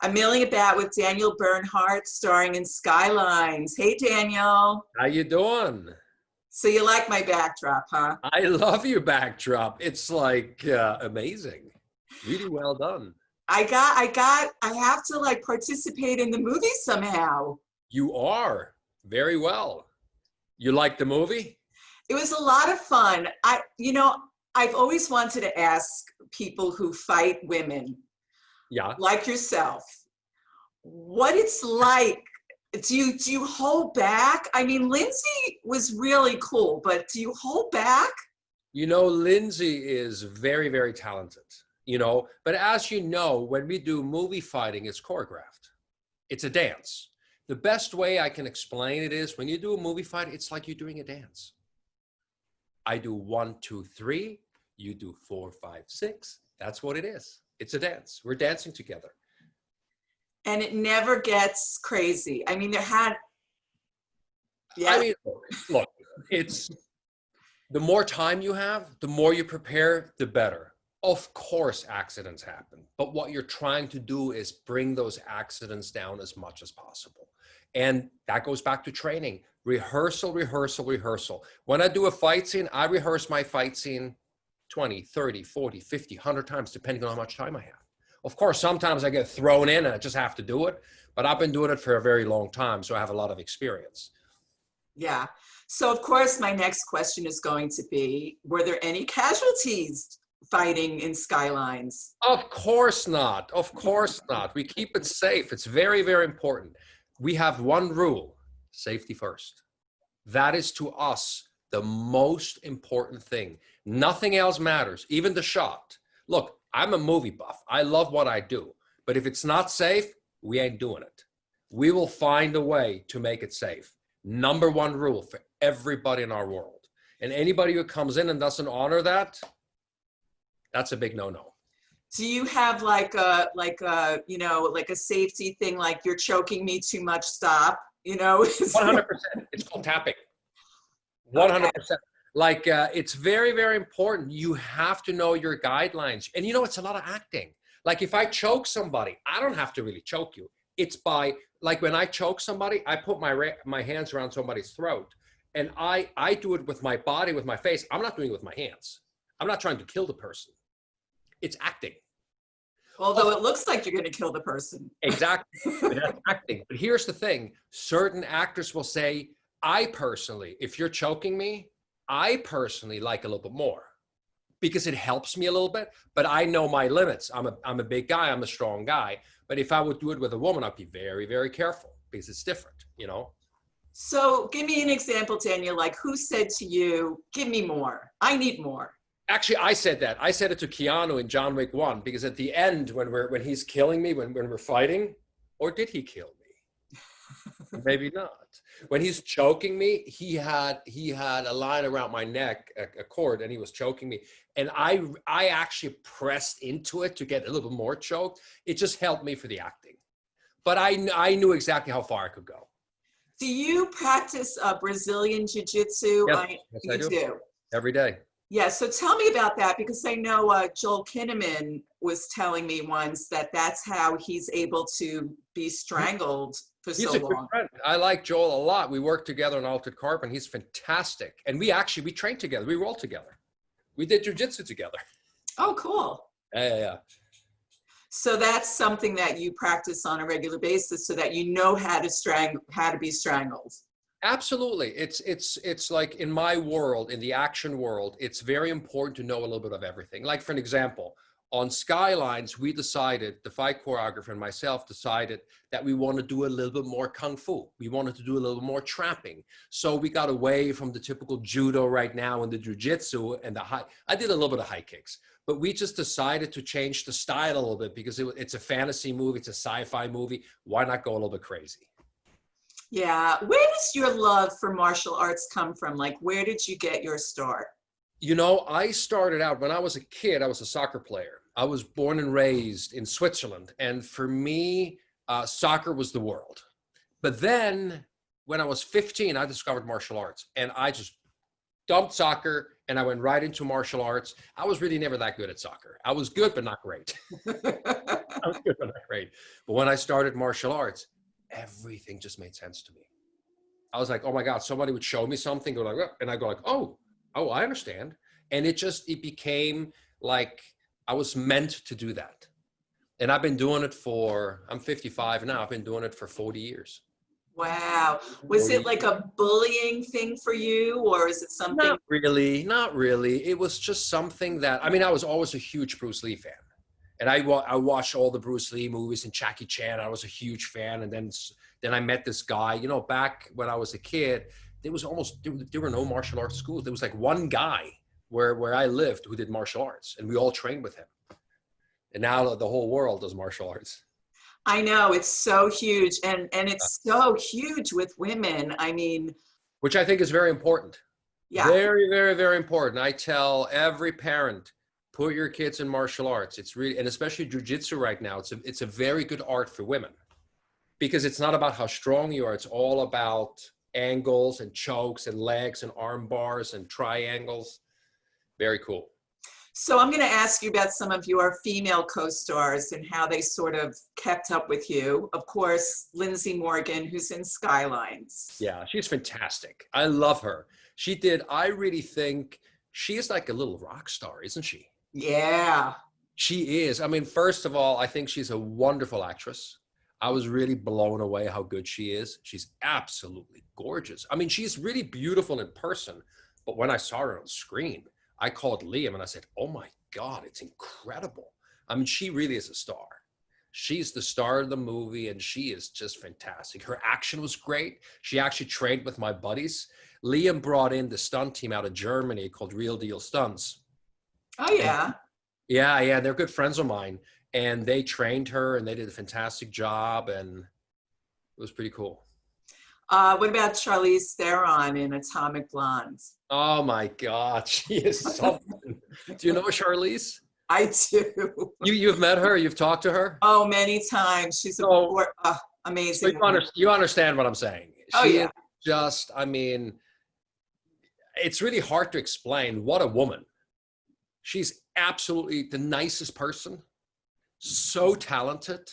I'm milling about with Daniel Bernhardt, starring in Skylines. Hey, Daniel. How you doing? So you like my backdrop, huh? I love your backdrop. It's like amazing. Really well done. I have to like participate in the movie somehow. You are very well. You like the movie? It was a lot of fun. I've always wanted to ask people who fight women, Yeah. like yourself, what it's like. Do you hold back? I mean, Lindsey was really cool, but do you hold back? You know, Lindsay is very, very talented, but as you know, when we do movie fighting, it's choreographed. It's a dance. The best way I can explain it is when you do a movie fight, it's like you're doing a dance. I do 1, 2, 3. You do 4, 5, 6. That's what it is. It's a dance. We're dancing together. And it never gets crazy. I mean, I mean, look, it's the more time you have, the more you prepare, the better. Of course, accidents happen, but what you're trying to do is bring those accidents down as much as possible. And that goes back to training. Rehearsal, rehearsal, rehearsal. When I do a fight scene, I rehearse my fight scene 20, 30, 40, 50, 100 times, depending on how much time I have. Of course, sometimes I get thrown in and I just have to do it, but I've been doing it for a very long time, so I have a lot of experience. Yeah. So of course, my next question is going to be, were there any casualties fighting in Skylines? Of course not. Of course not. We keep it safe. It's very, very important. We have one rule: safety first. That is to us the most important thing. Nothing else matters, even the shot. Look, I'm a movie buff. I love what I do. But if it's not safe, we ain't doing it. We will find a way to make it safe. Number one rule for everybody in our world. And anybody who comes in and doesn't honor that, that's a big no-no. Do you have like a safety thing, like you're choking me too much, stop, 100%. It's called tapping. 100%. Okay. Like, it's very, very important. You have to know your guidelines. And it's a lot of acting. Like if I choke somebody, I don't have to really choke you. It's by, like when I choke somebody, I put my hands around somebody's throat. And I do it with my body, with my face. I'm not doing it with my hands. I'm not trying to kill the person. It's acting. Although it looks like you're going to kill the person. Exactly. That's acting. But here's the thing. Certain actors will say, I personally, if you're choking me, I personally like a little bit more because it helps me a little bit, but I know my limits. I'm a big guy. I'm a strong guy. But if I would do it with a woman, I'd be very, very careful because it's different, So give me an example, Daniel, like who said to you, give me more, I need more? Actually, I said that. I said it to Keanu in John Wick 1, because at the end, when he's killing me, when we're fighting, or did he kill me? Maybe not. When he's choking me, he had a line around my neck, a cord, and he was choking me. And I actually pressed into it to get a little bit more choked. It just helped me for the acting. But I knew exactly how far I could go. Do you practice Brazilian Jiu-Jitsu? Yes, I do. Every day. Yeah, so tell me about that, because I know Joel Kinnaman was telling me once that that's how he's able to be strangled for so long. He's a good friend. I like Joel a lot. We worked together on Altered Carbon. He's fantastic. And we trained together. We rolled together. We did jiu-jitsu together. Oh, cool. Yeah. So that's something that you practice on a regular basis so that you know how to be strangled. Absolutely. It's like in my world, in the action world, it's very important to know a little bit of everything. Like for an example, on Skylines, we decided, the fight choreographer and myself decided that we want to do a little bit more Kung Fu. We wanted to do a little bit more trapping. So we got away from the typical judo right now and the jiu-jitsu and I did a little bit of high kicks, but we just decided to change the style a little bit because it's a fantasy movie. It's a sci-fi movie. Why not go a little bit crazy? Yeah. Where does your love for martial arts come from? Like, where did you get your start? I started out when I was a kid, I was a soccer player. I was born and raised in Switzerland. And for me, soccer was the world. But then when I was 15, I discovered martial arts and I just dumped soccer, and I went right into martial arts. I was really never that good at soccer. I was good, but not great. I was good, but not great. But when I started martial arts, everything just made sense to me. I was like, oh my God, somebody would show me something, go like, "Oh," and I go like, oh, I understand. And it became like I was meant to do that. And I've been doing it I'm 55 now. I've been doing it for 40 years. Wow. Was it like a bullying thing for you, or is it something? Not really, not really. It was just something that, I mean, I was always a huge Bruce Lee fan. And I watched all the Bruce Lee movies and Jackie Chan. I was a huge fan. And then I met this guy, you know, back when I was a kid, there were no martial arts schools. There was like one guy where I lived who did martial arts, and we all trained with him. And now the whole world does martial arts. I know, it's so huge, and it's so huge with women. I mean, which I think is very important. Yeah. Very, very, very important. I tell every parent, put your kids in martial arts. It's really, and especially jiu-jitsu right now, it's a very good art for women, because it's not about how strong you are. It's all about angles and chokes and legs and arm bars and triangles. Very cool. So I'm going to ask you about some of your female co-stars and how they sort of kept up with you. Of course, Lindsey Morgan, who's in Skylines. Yeah, she's fantastic. I love her. I really think she is like a little rock star, isn't she? Yeah. She is. I mean, first of all, I think she's a wonderful actress. I was really blown away how good she is. She's absolutely gorgeous. I mean, she's really beautiful in person, but when I saw her on screen, I called Liam and I said, oh my God, it's incredible. I mean, she really is a star. She's the star of the movie, and she is just fantastic. Her action was great. She actually trained with my buddies. Liam brought in the stunt team out of Germany called Real Deal Stunts. Oh, yeah. Yeah. They're good friends of mine. And they trained her, and they did a fantastic job, and it was pretty cool. What about Charlize Theron in Atomic Blonde? Oh my God, she is something. Do you know Charlize? I do. You've met her? You've talked to her? Oh, many times. She's amazing. So you understand what I'm saying. Oh, She yeah. is just, I mean, it's really hard to explain. What a woman. She's absolutely the nicest person, so talented,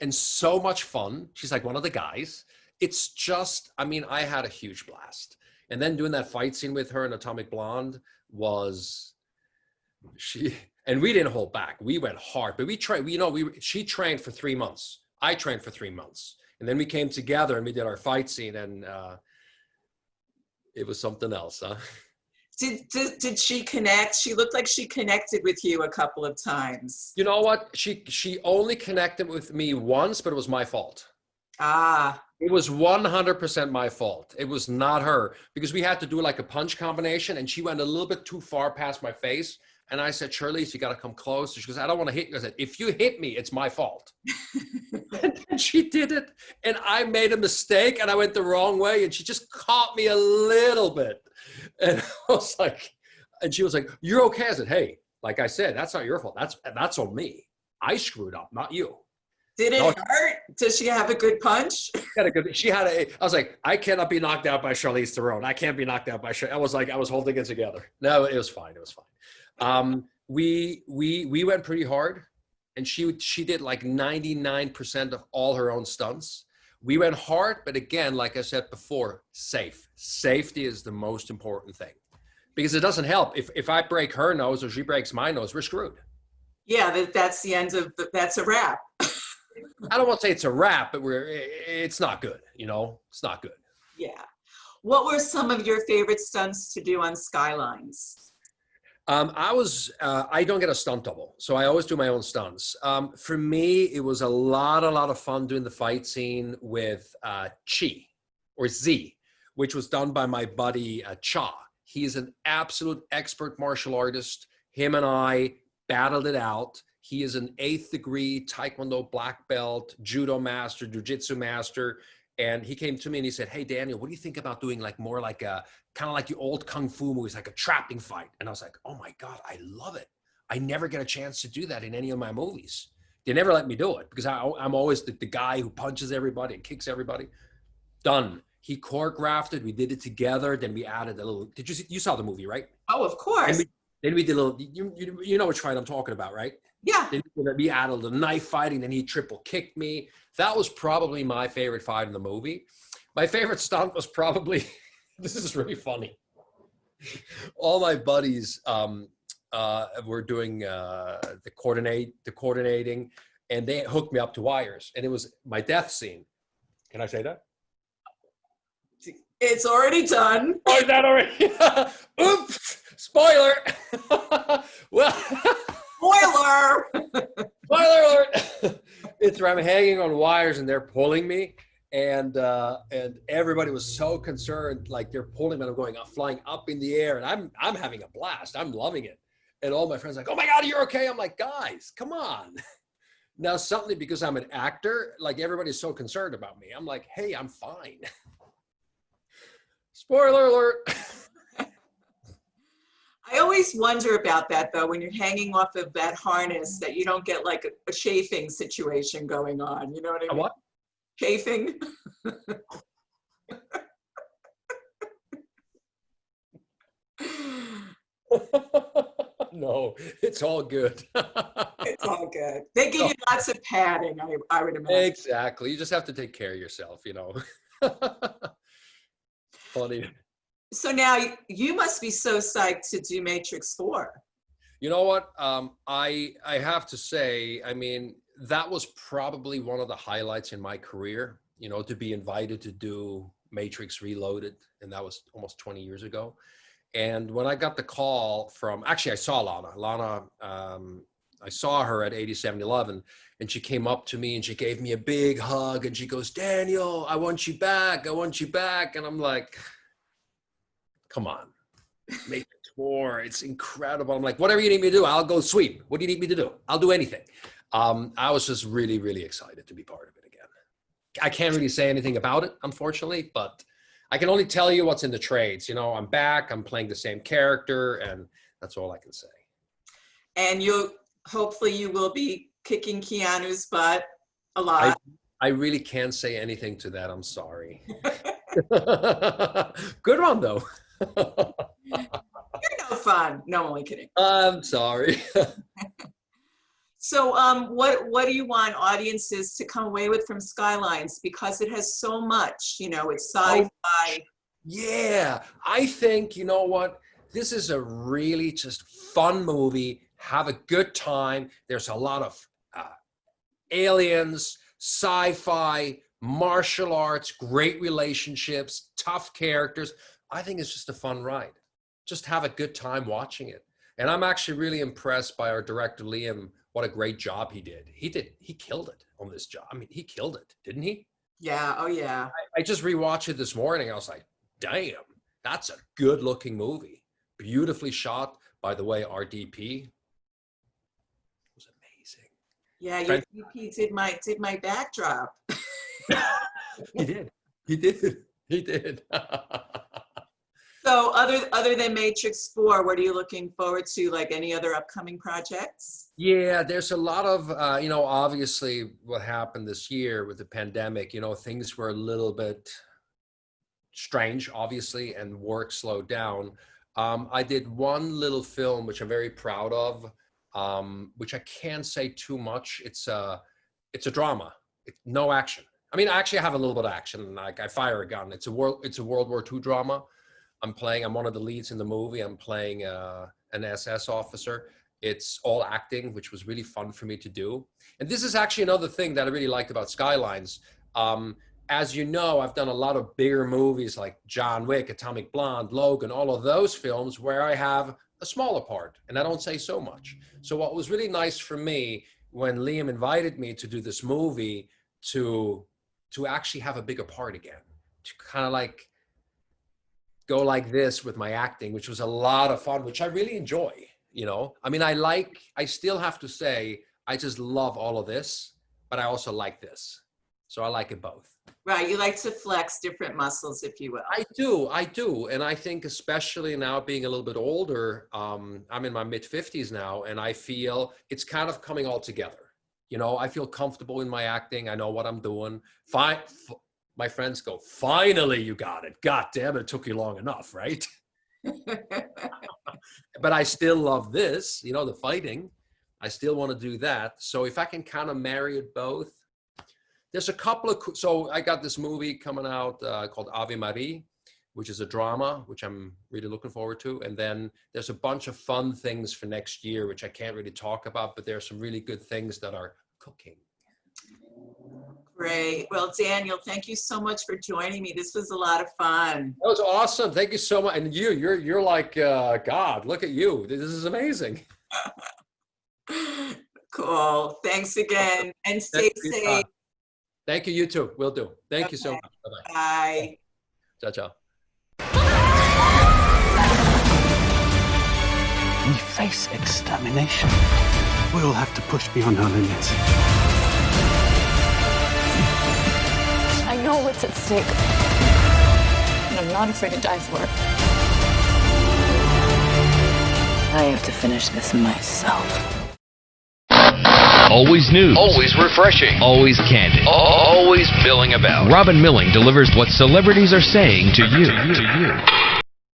and so much fun. She's like one of the guys. It's just, I mean, I had a huge blast. And then doing that fight scene with her in Atomic Blonde and we didn't hold back. We went hard, but she trained for 3 months. I trained for 3 months. And then we came together and we did our fight scene, and it was something else, huh? Did she connect? She looked like she connected with you a couple of times. You know what? She only connected with me once, but it was my fault. Ah. It was 100% my fault. It was not her, because we had to do like a punch combination, and she went a little bit too far past my face. And I said, Charlize, you got to come close. She goes, I don't want to hit you. I said, if you hit me, it's my fault. And then she did it, and I made a mistake, and I went the wrong way, and she just caught me a little bit. And I was like, and she was like, you're okay. I said, hey, like I said, that's not your fault. That's on me. I screwed up, not you. Did it hurt? Does she have a good punch? I was like, I cannot be knocked out by Charlize Theron. I can't be knocked out by Charlize. I was holding it together. No, it was fine. It was fine. We went pretty hard, and she did like 99% of all her own stunts. We went hard, but again, like I said before, safety is the most important thing, because it doesn't help if I break her nose or she breaks my nose, we're screwed. Yeah, that's the end of that's a wrap. I don't want to say it's a wrap, but it's not good. It's not good. Yeah. What were some of your favorite stunts to do on Skylines? I don't get a stunt double, so I always do my own stunts. For me, it was a lot of fun doing the fight scene with Chi, or Z, which was done by my buddy Cha. He's an absolute expert martial artist. Him and I battled it out. He is an 8th degree Taekwondo black belt, judo master, jiu-jitsu master. And he came to me and he said, hey, Daniel, what do you think about doing like more like kind of like the old Kung Fu movies, like a trapping fight? And I was like, oh my God, I love it. I never get a chance to do that in any of my movies. They never let me do it because I'm always the guy who punches everybody and kicks everybody. Done. He choreographed it. We did it together. Then we added a little. You saw the movie, right? Oh, of course. Then we did a little. You know which fight I'm talking about, right? Yeah. Then we added a little knife fighting. Then he triple kicked me. That was probably my favorite fight in the movie. My favorite stunt was probably. This is really funny. All my buddies were doing the coordinating, and they hooked me up to wires, and it was my death scene. Can I say that? It's already done. Oh, is that already? Oops! Spoiler! Well, Spoiler! spoiler alert! It's where I'm hanging on wires and they're pulling me, and everybody was so concerned, like they're pulling me, and I'm going, I'm flying up in the air, and I'm having a blast. I'm loving it, and all my friends are like, oh my God, you're okay? I'm like, guys, come on. Now suddenly, because I'm an actor, like everybody's so concerned about me. I'm like, hey, I'm fine. Spoiler alert. I always wonder about that, though, when you're hanging off of that harness, that you don't get like a chafing situation going on. You know what I mean? A what? Chafing. No, it's all good. It's all good. They give you lots of padding, I would imagine. Exactly. You just have to take care of yourself, you know. Funny. So now you must be so psyched to do Matrix 4. You know what? I have to say, I mean, that was probably one of the highlights in my career, you know, to be invited to do Matrix Reloaded. And that was almost 20 years ago. And when I got the call from, actually, I saw Lana. I saw her at 8711, and she came up to me and she gave me a big hug, and she goes, Daniel, I want you back. I want you back. And I'm like, come on, Matrix 4, it's incredible. I'm like, whatever you need me to do, I'll go sweep. What do you need me to do? I'll do anything. I was just really, really excited to be part of it again. I can't really say anything about it, unfortunately, but I can only tell you what's in the trades. You know, I'm back, I'm playing the same character, and that's all I can say. And hopefully you will be kicking Keanu's butt a lot. I really can't say anything to that. I'm sorry. Good one, though. You're no fun. No, only kidding. I'm sorry. So what do you want audiences to come away with from Skylines? Because it has so much, you know, it's sci-fi. Yeah, I think, you know what? This is a really just fun movie. Have a good time. There's a lot of aliens, sci-fi, martial arts, great relationships, tough characters. I think it's just a fun ride. Just have a good time watching it. And I'm actually really impressed by our director, Liam. What a great job he did. He killed it on this job. I mean, he killed it, didn't he? Yeah, oh yeah. I just rewatched it this morning. I was like, damn, that's a good looking movie. Beautifully shot, by the way, our DP. It was amazing. Yeah, your DP did my backdrop. He did. So other than Matrix 4, what are you looking forward to? Like any other upcoming projects? Yeah, there's a lot of, you know, obviously what happened this year with the pandemic, you know, things were a little bit strange, obviously, and work slowed down. I did one little film, which I'm very proud of, which I can't say too much. It's a drama. It's no action. I mean, actually, I have a little bit of action. Like I fire a gun. It's a World War II drama. I'm one of the leads in the movie. I'm playing an SS officer. It's all acting, which was really fun for me to do. And this is actually another thing that I really liked about Skylines. As you know, I've done a lot of bigger movies like John Wick, Atomic Blonde, Logan, all of those films where I have a smaller part and I don't say so much. So what was really nice for me when Liam invited me to do this movie to actually have a bigger part again, to kind of like go like this with my acting, which was a lot of fun, which I really enjoy, you know? I mean, I still have to say, I just love all of this, but I also like this. So I like it both. Right, you like to flex different muscles, if you will. I do. And I think especially now being a little bit older, I'm in my mid 50s now, and I feel it's kind of coming all together. You know, I feel comfortable in my acting. I know what I'm doing. Fine. my friends go, finally you got it. God damn it, it took you long enough, right? But I still love this, you know, the fighting. I still want to do that. So if I can kind of marry it both, there's a couple of, so I got this movie coming out called Ave Marie, which is a drama, which I'm really looking forward to. And then there's a bunch of fun things for next year, which I can't really talk about, but there's some really good things that are cooking. Great. Well, Daniel, thank you so much for joining me. This was a lot of fun. That was awesome. Thank you so much. And you're like, God, look at you. This is amazing. Cool. Thanks again. And stay safe. Thank you. You too. Will do. Thank you so much. Bye-bye. Bye. Ciao, ciao. We face extermination. We will have to push beyond our limits. I know what's at stake. And I'm not afraid to die for it. I have to finish this myself. Always news. Always refreshing. Always candid. Always milling about. Robin Milling delivers what celebrities are saying to you.